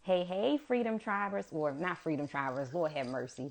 Hey, hey, Freedom Tribers, or not Freedom Tribers, Lord have mercy.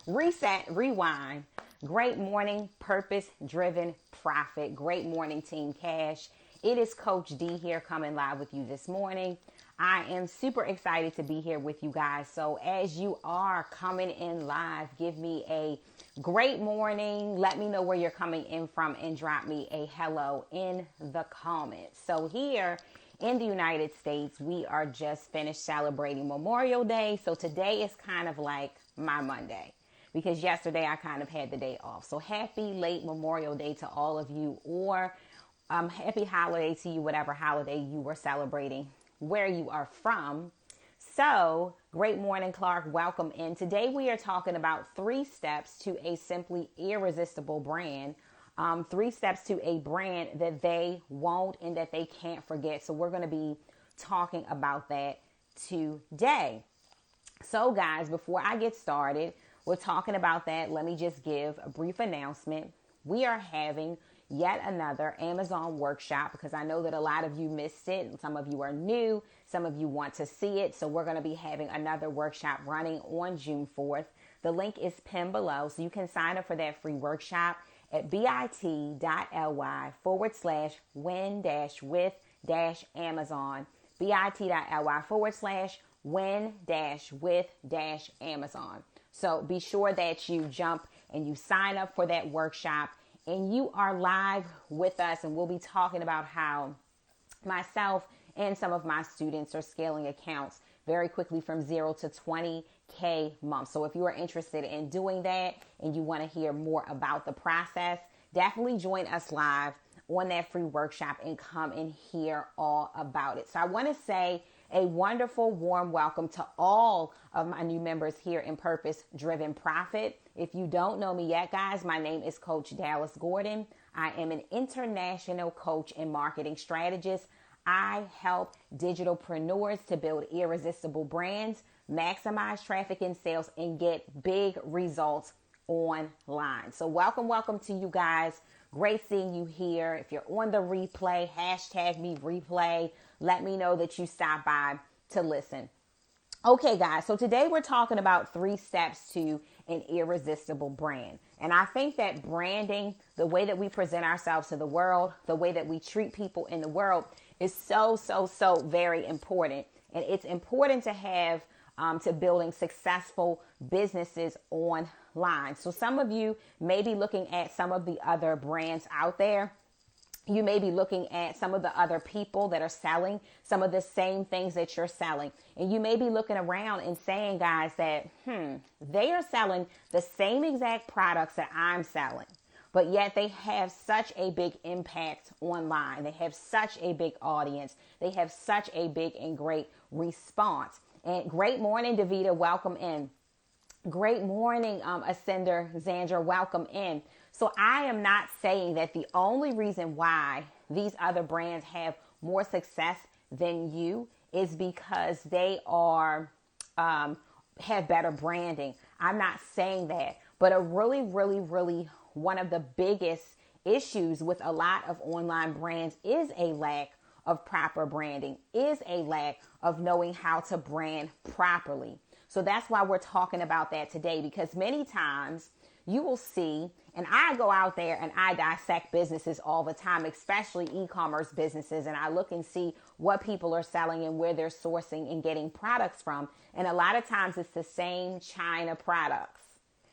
Reset, rewind. Great morning, purpose driven profit. Great morning, Team Cash. It is Coach D here coming live with you this morning. I am super excited to be here with you guys. So, as you are coming in live, give me a great morning. Let me know where you're coming in from and drop me a hello in the comments. So, here in the United States, we are just finished celebrating Memorial Day. So today is kind of like my Monday because yesterday I kind of had the day off. So happy late Memorial Day to all of you, or happy holiday to you, whatever holiday you were celebrating, where you are from. So great morning, Clark. Welcome in. Today we are talking about 3 steps to a simply irresistible brand. 3 steps to a brand that they won't and that they can't forget. So we're going to be talking about that today. So guys, before I get started, we're talking about that. Let me just give a brief announcement. We are having yet another Amazon workshop because I know that a lot of you missed it. Some of you are new. Some of you want to see it. So we're going to be having another workshop running on June 4th. The link is pinned below, so you can sign up for that free workshop at bit.ly/win-with-Amazon, bit.ly/win-with-Amazon. So be sure that you jump and you sign up for that workshop and you are live with us, and we'll be talking about how myself and some of my students are scaling accounts very quickly from 0 to 20K months. So if you are interested in doing that and you want to hear more about the process, definitely join us live on that free workshop and come and hear all about it. So I want to say a wonderful, warm welcome to all of my new members here in Purpose Driven Profit. If you don't know me yet, guys, my name is Coach Dallas Gordon. I am an international coach and marketing strategist. I help digitalpreneurs to build irresistible brands, maximize traffic and sales, and get big results online. So welcome to you guys. Great seeing you here. If you're on the replay, hashtag me replay. Let me know that you stopped by to listen. Okay, guys, so today we're talking about 3 steps to an irresistible brand. And I think that branding, the way that we present ourselves to the world, the way that we treat people in the world is so very important. And it's important to have to building successful businesses online. So some of you may be looking at some of the other brands out there. You may be looking at some of the other people that are selling some of the same things that you're selling. And you may be looking around and saying, guys, that, they are selling the same exact products that I'm selling, but yet they have such a big impact online. They have such a big audience. They have such a big and great response. And great morning, Davita. Welcome in. Great morning, Ascender Zandra. Welcome in. So I am not saying that the only reason why these other brands have more success than you is because they are have better branding. I'm not saying that, but a really one of the biggest issues with a lot of online brands is a lack of proper branding, is a lack of knowing how to brand properly. So that's why we're talking about that today, because many times you will see, and I go out there and I dissect businesses all the time, especially e-commerce businesses, and I look and see what people are selling and where they're sourcing and getting products from. And a lot of times it's the same China products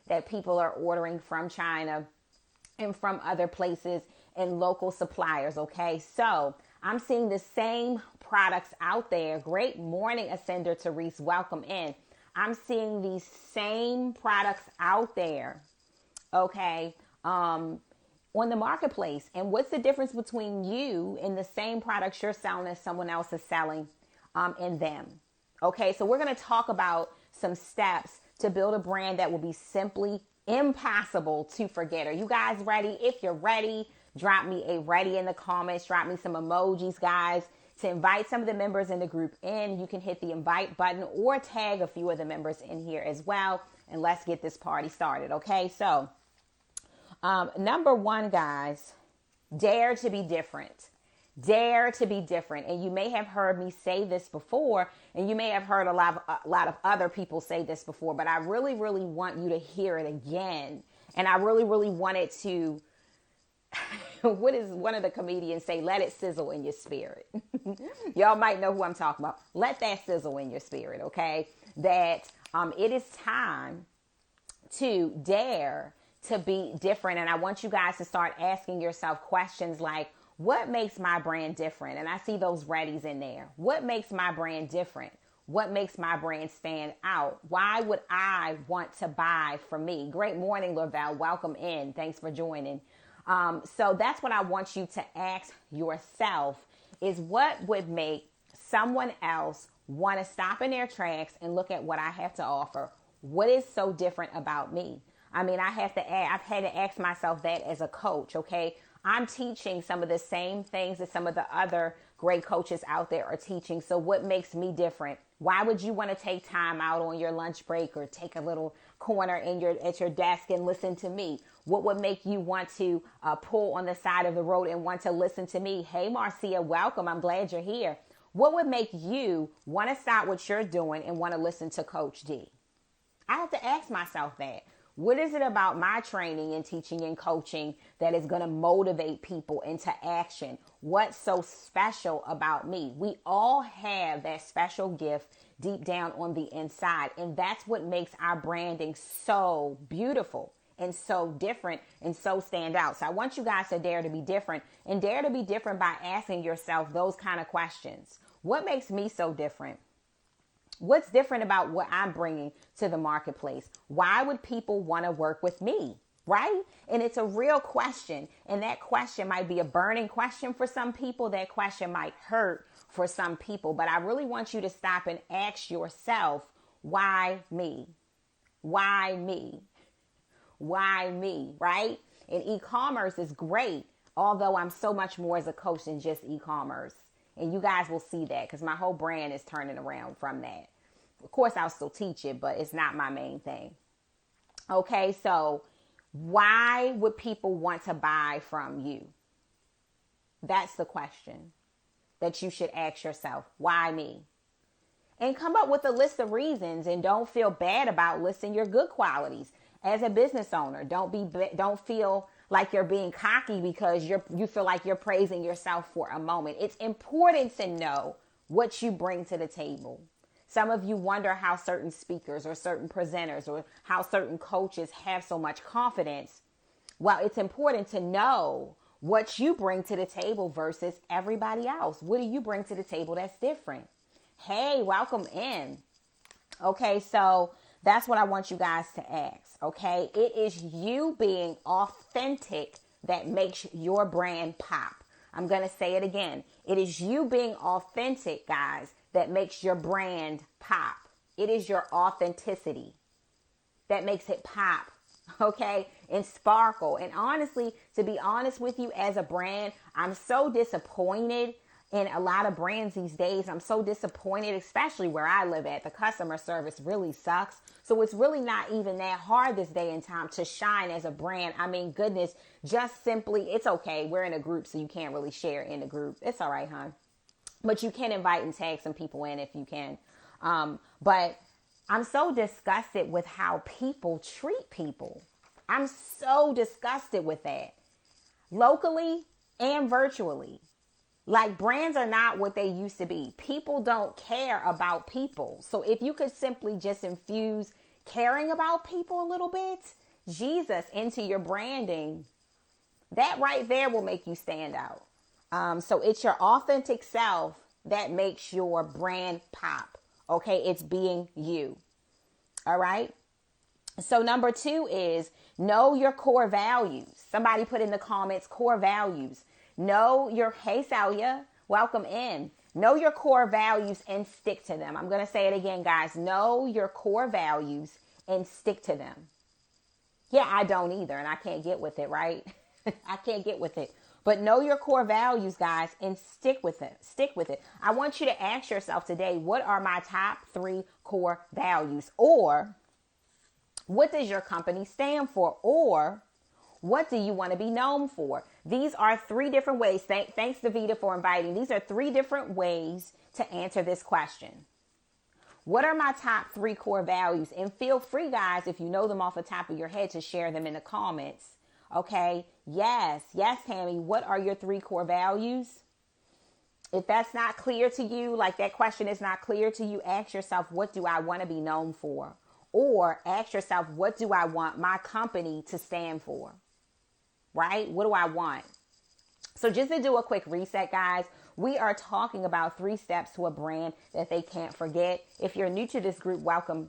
that people are ordering from China and from other places and local suppliers. Okay, so I'm seeing the same products out there. Great morning, Ascender Therese. Welcome in. I'm seeing these same products out there, okay, on the marketplace. And what's the difference between you and the same products you're selling as someone else is selling in them? Okay, so we're going to talk about some steps to build a brand that will be simply impossible to forget. Are you guys ready? If you're ready, drop me a ready in the comments. Drop me some emojis, guys, to invite some of the members in the group in. You can hit the invite button or tag a few of the members in here as well. And let's get this party started. Okay, so number 1, guys, dare to be different. Dare to be different. And you may have heard me say this before, and you may have heard a lot of other people say this before, but I really, really want you to hear it again. And I really, really wanted to, what does one of the comedians say? Let it sizzle in your spirit. Y'all might know who I'm talking about. Let that sizzle in your spirit, okay? That it is time to dare to be different. And I want you guys to start asking yourself questions like, what makes my brand different? And I see those readies in there. What makes my brand different? What makes my brand stand out? Why would I want to buy from me? Great morning, Lavelle. Welcome in. Thanks for joining. So that's what I want you to ask yourself is what would make someone else want to stop in their tracks and look at what I have to offer? What is so different about me? I mean, I've had to ask myself that as a coach, okay? I'm teaching some of the same things that some of the other great coaches out there are teaching. So what makes me different? Why would you want to take time out on your lunch break or take a little corner at your desk and listen to me? What would make you want to pull on the side of the road and want to listen to me? Hey, Marcia, welcome. I'm glad you're here. What would make you want to stop what you're doing and want to listen to Coach D? I have to ask myself that. What is it about my training and teaching and coaching that is going to motivate people into action? What's so special about me? We all have that special gift deep down on the inside. And that's what makes our branding so beautiful and so different and so stand out. So I want you guys to dare to be different, and dare to be different by asking yourself those kind of questions. What makes me so different? What's different about what I'm bringing to the marketplace? Why would people want to work with me? Right? And it's a real question. And that question might be a burning question for some people. That question might hurt for some people. But I really want you to stop and ask yourself, why me? Why me? Why me? Right? And e-commerce is great, although I'm so much more as a coach than just e-commerce. And you guys will see that because my whole brand is turning around from that. Of course, I'll still teach it, but it's not my main thing. Okay, so why would people want to buy from you? That's the question that you should ask yourself. Why me? And come up with a list of reasons, and don't feel bad about listing your good qualities. As a business owner, don't feel like you're being cocky because you feel like you're praising yourself for a moment. It's important to know what you bring to the table. Some of you wonder how certain speakers or certain presenters or how certain coaches have so much confidence. Well, it's important to know what you bring to the table versus everybody else. What do you bring to the table that's different? Hey, welcome in. Okay, so that's what I want you guys to ask, okay? It is you being authentic that makes your brand pop. I'm going to say it again. It is you being authentic, guys, that makes your brand pop. It is your authenticity that makes it pop, okay? And sparkle. And honestly, to be honest with you, as a brand, I'm so disappointed in a lot of brands these days. I'm so disappointed, especially where I live at. The customer service really sucks. So it's really not even that hard this day and time to shine as a brand. I mean, goodness, just simply, it's okay. We're in a group, so you can't really share in the group. It's all right, hon. But you can invite and tag some people in if you can. But I'm so disgusted with how people treat people. I'm so disgusted with that. Locally and virtually. Like, brands are not what they used to be. People don't care about people. So if you could simply just infuse caring about people a little bit, Jesus, into your branding, that right there will make you stand out. So it's your authentic self that makes your brand pop. Okay, it's being you. All right. So number 2 is know your core values. Somebody put in the comments, core values. Hey, Salia, welcome in. Know your core values and stick to them. I'm going to say it again, guys. Know your core values and stick to them. Yeah, I don't either, and I can't get with it, right? I can't get with it. But know your core values, guys, and stick with it. Stick with it. I want you to ask yourself today, what are my top 3 core values? Or what does your company stand for? Or what do you want to be known for? These are 3 different ways. Thanks, Davida, for inviting. These are 3 different ways to answer this question. What are my top 3 core values? And feel free, guys, if you know them off the top of your head, to share them in the comments. Okay. Yes, Tammy. What are your 3 core values? If that's not clear to you, like that question is not clear to you, ask yourself, what do I want to be known for? Or ask yourself, what do I want my company to stand for? Right? What do I want? So just to do a quick reset, guys, we are talking about 3 steps to a brand that they can't forget. If you're new to this group, welcome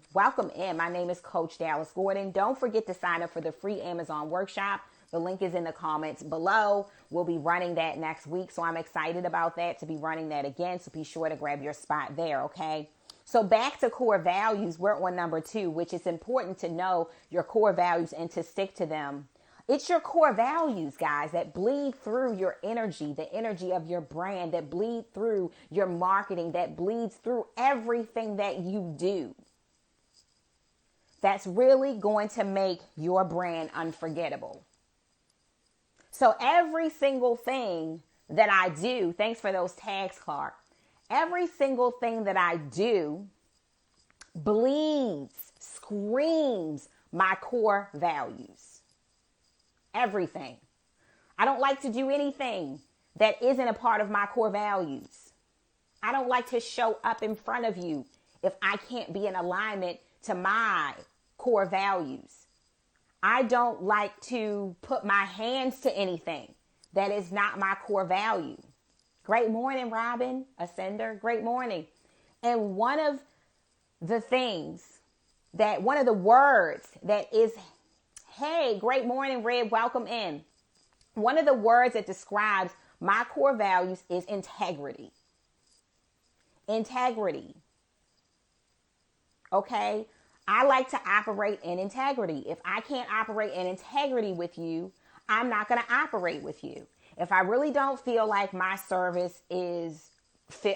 in. My name is Coach Dallas Gordon. Don't forget to sign up for the free Amazon workshop. The link is in the comments below. We'll be running that next week. So I'm excited about that, to be running that again. So be sure to grab your spot there. Okay. So back to core values. We're on number 2, which is important to know your core values and to stick to them. It's your core values, guys, that bleed through your energy, the energy of your brand, that bleed through your marketing, that bleeds through everything that you do. That's really going to make your brand unforgettable. So every single thing that I do, thanks for those tags, Clark. Every single thing that I do bleeds, screams my core values. Everything. I don't like to do anything that isn't a part of my core values. I don't like to show up in front of you if I can't be in alignment to my core values. I don't like to put my hands to anything that is not my core value. Great morning, Robin, Ascender. Great morning. And one of the words that is, hey, great morning, Red, welcome in. One of the words that describes my core values is integrity. Integrity. Okay? I like to operate in integrity. If I can't operate in integrity with you, I'm not going to operate with you. If I really don't feel like my service is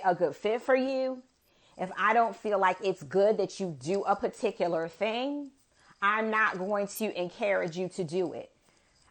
a good fit for you, if I don't feel like it's good that you do a particular thing, I'm not going to encourage you to do it.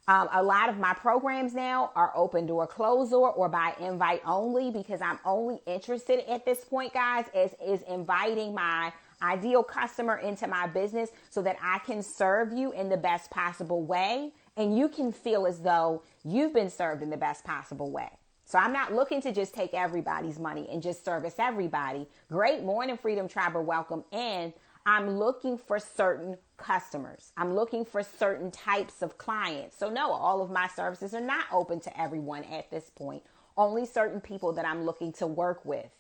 A lot of my programs now are open door, closed door, or by invite only, because I'm only interested at this point, guys, is inviting my ideal customer into my business so that I can serve you in the best possible way. And you can feel as though you've been served in the best possible way. So I'm not looking to just take everybody's money and just service everybody. Great morning, Freedom Triber. Welcome in. I'm looking for certain customers. I'm looking for certain types of clients. So no, all of my services are not open to everyone at this point. Only certain people that I'm looking to work with,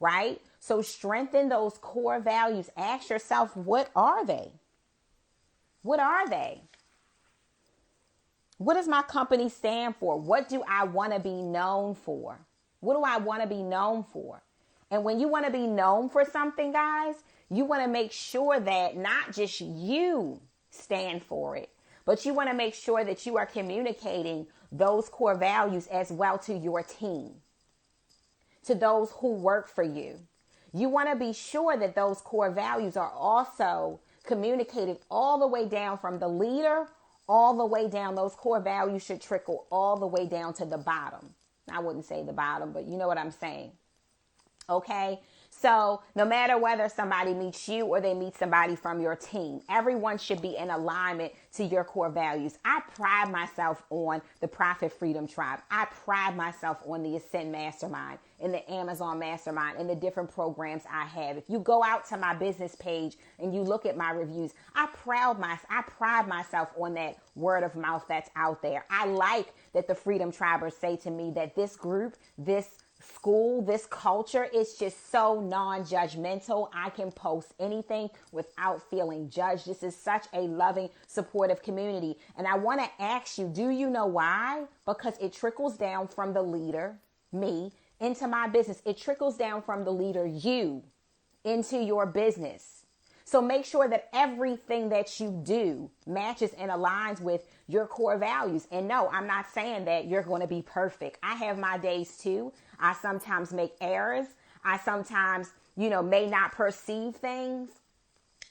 right? So strengthen those core values. Ask yourself, what are they? What are they? What does my company stand for? What do I want to be known for? What do I want to be known for? And when you want to be known for something, guys, you want to make sure that not just you stand for it, but you want to make sure that you are communicating those core values as well to your team, to those who work for you. You want to be sure that those core values are also communicated all the way down from the leader, all the way down. Those core values should trickle all the way down to the bottom. I wouldn't say the bottom, but you know what I'm saying. Okay. So no matter whether somebody meets you or they meet somebody from your team, everyone should be in alignment to your core values. I pride myself on the Profit Freedom Tribe. I pride myself on the Ascend Mastermind and the Amazon Mastermind and the different programs I have. If you go out to my business page and you look at my reviews, I pride myself on that word of mouth that's out there. I like that the Freedom Tribers say to me that this group, this school, this culture is just so non-judgmental. I can post anything without feeling judged. This is such a loving, supportive community. And I want to ask you, do you know why? Because it trickles down from the leader, me, into my business. It trickles down from the leader, you, into your business. So make sure that everything that you do matches and aligns with your core values. And no, I'm not saying that you're going to be perfect. I have my days too. I sometimes make errors. I sometimes, may not perceive things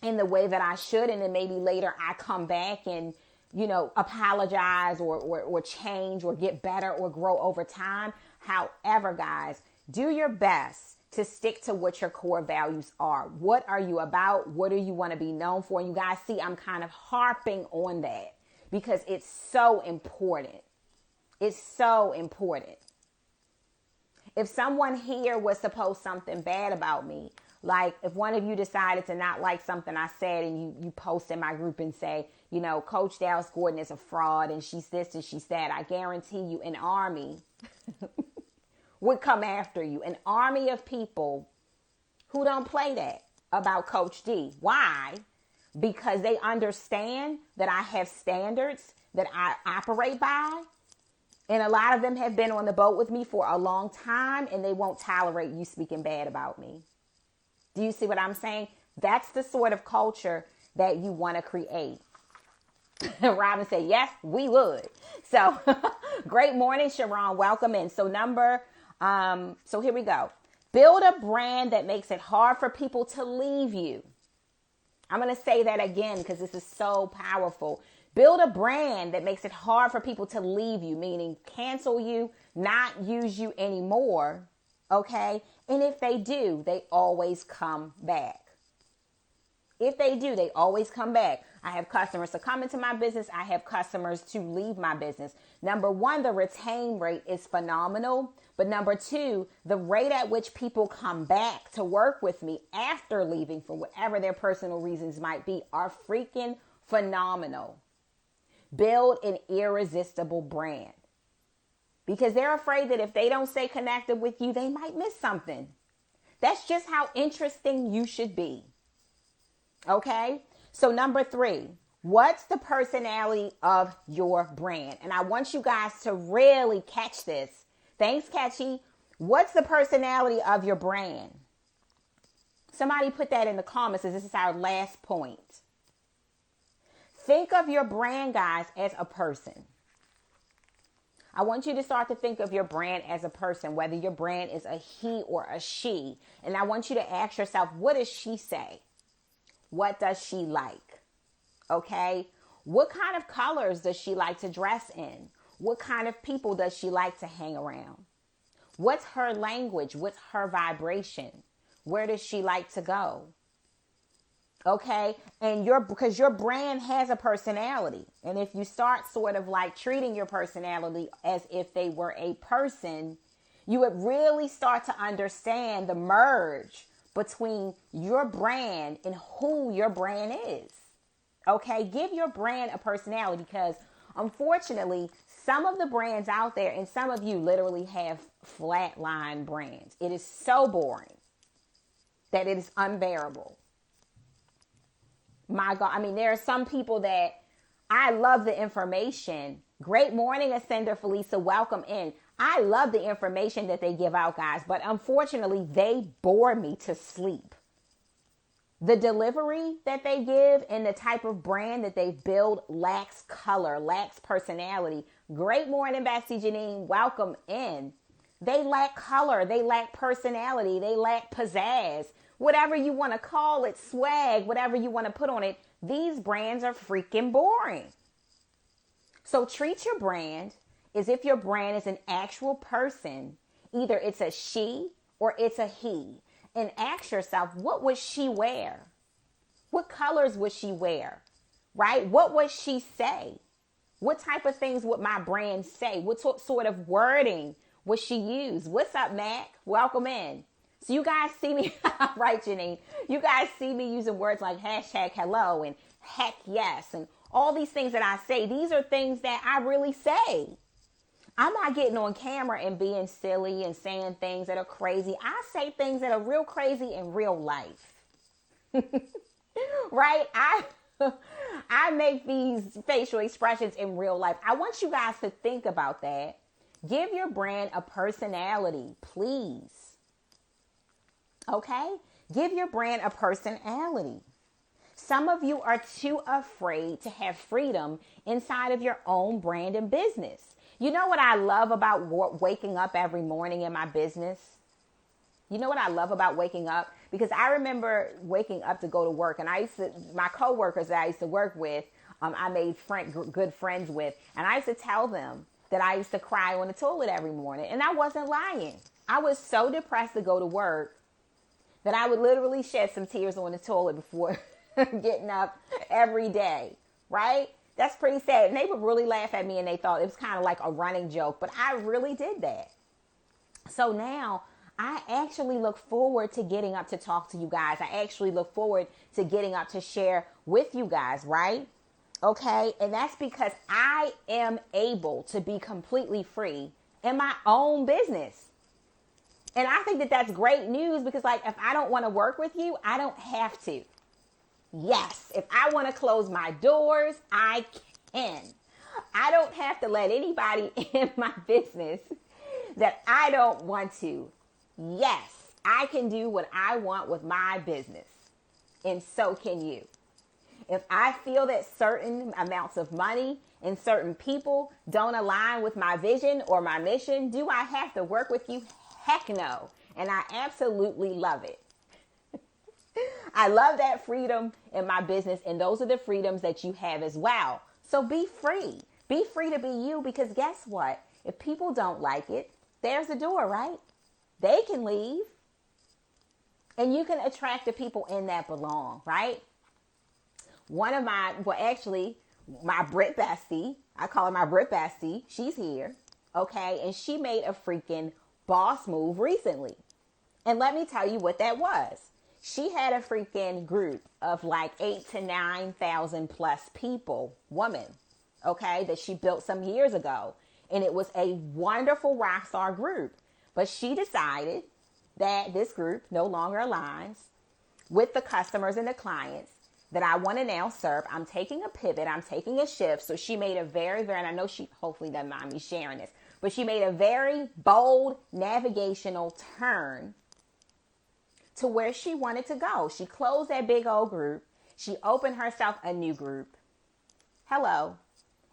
in the way that I should. And then maybe later I come back and apologize or change or get better or grow over time. However, guys, do your best to stick to what your core values are. What are you about? What do you want to be known for? And you guys see, I'm kind of harping on that because it's so important. It's so important. If someone here was to post something bad about me, like if one of you decided to not like something I said and you post in my group and say, Coach Dallas Gordon is a fraud and she's this and she's that, I guarantee you an army would come after you. An army of people who don't play that about Coach D. Why? Because they understand that I have standards that I operate by. And a lot of them have been on the boat with me for a long time, and they won't tolerate you speaking bad about me. Do you see what I'm saying? That's the sort of culture that you want to create. Robin said, yes, we would. So great morning, Sharon. Welcome in. So so here we go. Build a brand that makes it hard for people to leave you. I'm going to say that again because this is so powerful. Build a brand that makes it hard for people to leave you, meaning cancel you, not use you anymore. Okay. And if they do, they always come back. If they do, they always come back. I have customers to come into my business. I have customers to leave my business. Number one, the retain rate is phenomenal. But number two, the rate at which people come back to work with me after leaving for whatever their personal reasons might be are freaking phenomenal. Build an irresistible brand because they're afraid that if they don't stay connected with you, they might miss something. That's just how interesting you should be. Okay. So number three, what's the personality of your brand? And I want you guys to really catch this. Thanks, Catchy. What's the personality of your brand? Somebody put that in the comments as this is our last point. Think of your brand, guys, as a person. I want you to start to think of your brand as a person, whether your brand is a he or a she. And I want you to ask yourself, what does she say? What does she like? Okay. What kind of colors does she like to dress in? What kind of people does she like to hang around? What's her language? What's her vibration? Where does she like to go? Okay. And because your brand has a personality. And if you start sort of like treating your personality as if they were a person, you would really start to understand the merge between your brand and who your brand is. Okay. Give your brand a personality because unfortunately, some of the brands out there and some of you literally have flatline brands. It is so boring that it is unbearable. My God. I mean, there are some people that I love the information. Great morning, Ascender Felisa. Welcome in. I love the information that they give out, guys, but unfortunately, they bore me to sleep. The delivery that they give and the type of brand that they build lacks color, lacks personality. Great morning, Betsy Janine. Welcome in. They lack color. They lack personality. They lack pizzazz. Whatever you want to call it, swag, whatever you want to put on it. These brands are freaking boring. So treat your brand as if your brand is an actual person. Either it's a she or it's a he. And ask yourself, what would she wear? What colors would she wear? Right? What would she say? What type of things would my brand say? What sort of wording would she use? What's up, Mac? Welcome in. So you guys see me, right, Janine? You guys see me using words like hashtag hello and heck yes and all these things that I say. These are things that I really say. I'm not getting on camera and being silly and saying things that are crazy. I say things that are real crazy in real life. Right? I make these facial expressions in real life. I want you guys to think about that. Give your brand a personality, please. Okay? Give your brand a personality. Some of you are too afraid to have freedom inside of your own brand and business. You know what I love about waking up every morning in my business? You know what I love about waking up? Because I remember waking up to go to work, and my coworkers that I used to work with, I made good friends with. And I used to tell them that I used to cry on the toilet every morning. And I wasn't lying. I was so depressed to go to work that I would literally shed some tears on the toilet before getting up every day, right? That's pretty sad. And they would really laugh at me, and they thought it was kind of like a running joke, but I really did that. So now I actually look forward to getting up to talk to you guys. I actually look forward to getting up to share with you guys, right? Okay. And that's because I am able to be completely free in my own business. And I think that that's great news because, like, if I don't want to work with you, I don't have to. Yes, if I want to close my doors, I can. I don't have to let anybody in my business that I don't want to. Yes, I can do what I want with my business. And so can you. If I feel that certain amounts of money and certain people don't align with my vision or my mission, do I have to work with you? Heck no. And I absolutely love it. I love that freedom in my business, and those are the freedoms that you have as well. So be free. Be free to be you, because guess what? If people don't like it, there's the door, right? They can leave. And you can attract the people in that belong, right? My Brit bestie, I call her my Brit bestie. She's here. Okay. And she made a freaking boss move recently. And let me tell you what that was. She had a freaking group of like 8,000 to 9,000 plus people, women, okay, that she built some years ago. And it was a wonderful rock star group. But she decided that this group no longer aligns with the customers and the clients that I want to now serve. I'm taking a pivot. I'm taking a shift. So she made a very, and I know she hopefully doesn't mind me sharing this, but she made a very bold navigational turn to where she wanted to go. She closed that big old group. She opened herself a new group. Hello.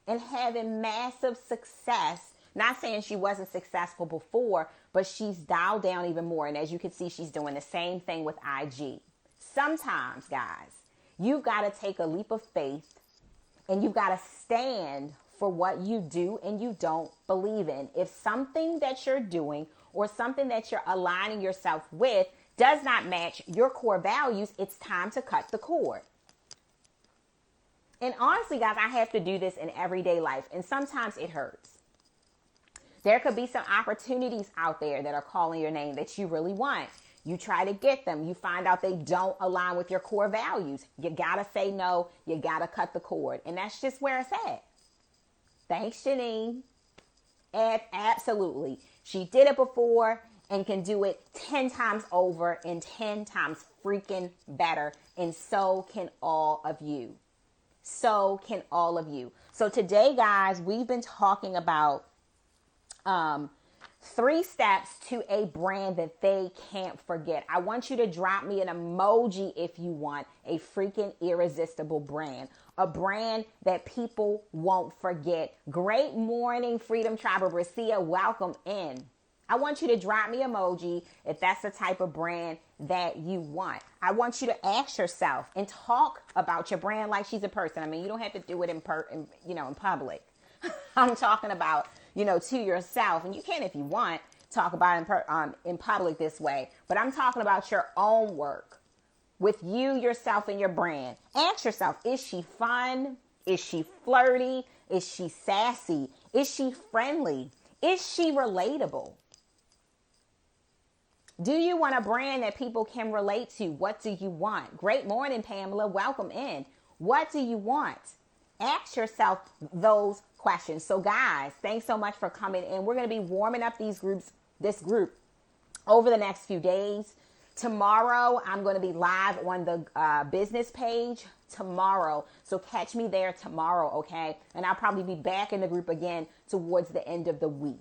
And having massive success. Not saying she wasn't successful before, but she's dialed down even more. And as you can see, she's doing the same thing with IG. Sometimes, guys, you've got to take a leap of faith and you've got to stand for what you do and you don't believe in. If something that you're doing or something that you're aligning yourself with does not match your core values, it's time to cut the cord. And honestly, guys, I have to do this in everyday life, and sometimes it hurts. There could be some opportunities out there that are calling your name that you really want. You try to get them. You find out they don't align with your core values. You got to say no. You got to cut the cord. And that's just where it's at. Thanks, Janine. Absolutely. She did it before and can do it 10 times over and 10 times freaking better. And so can all of you. So can all of you. So today, guys, we've been talking about 3 steps to a brand that they can't forget. I want you to drop me an emoji if you want a freaking irresistible brand. A brand that people won't forget. Great morning, Freedom Tribe of Brescia. Welcome in. I want you to drop me emoji if that's the type of brand that you want. I want you to ask yourself and talk about your brand like she's a person. I mean, you don't have to do it in public. I'm talking about, to yourself. And you can, if you want, talk about it in public this way. But I'm talking about your own work with you, yourself, and your brand. Ask yourself, is she fun? Is she flirty? Is she sassy? Is she friendly? Is she relatable? Do you want a brand that people can relate to? What do you want? Great morning, Pamela. Welcome in. What do you want? Ask yourself those questions. So guys, thanks so much for coming in. We're going to be warming up this group over the next few days. Tomorrow, I'm going to be live on the business page tomorrow. So catch me there tomorrow, okay? And I'll probably be back in the group again towards the end of the week.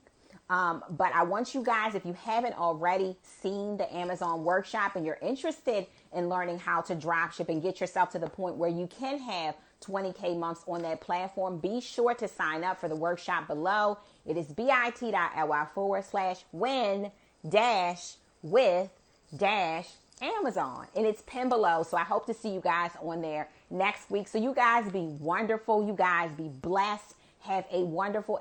But I want you guys, if you haven't already seen the Amazon workshop and you're interested in learning how to dropship and get yourself to the point where you can have 20K months on that platform, be sure to sign up for the workshop below. It is bit.ly/win-with- Amazon, and it's pinned below. So I hope to see you guys on there next week. So you guys be wonderful. You guys be blessed. Have a wonderful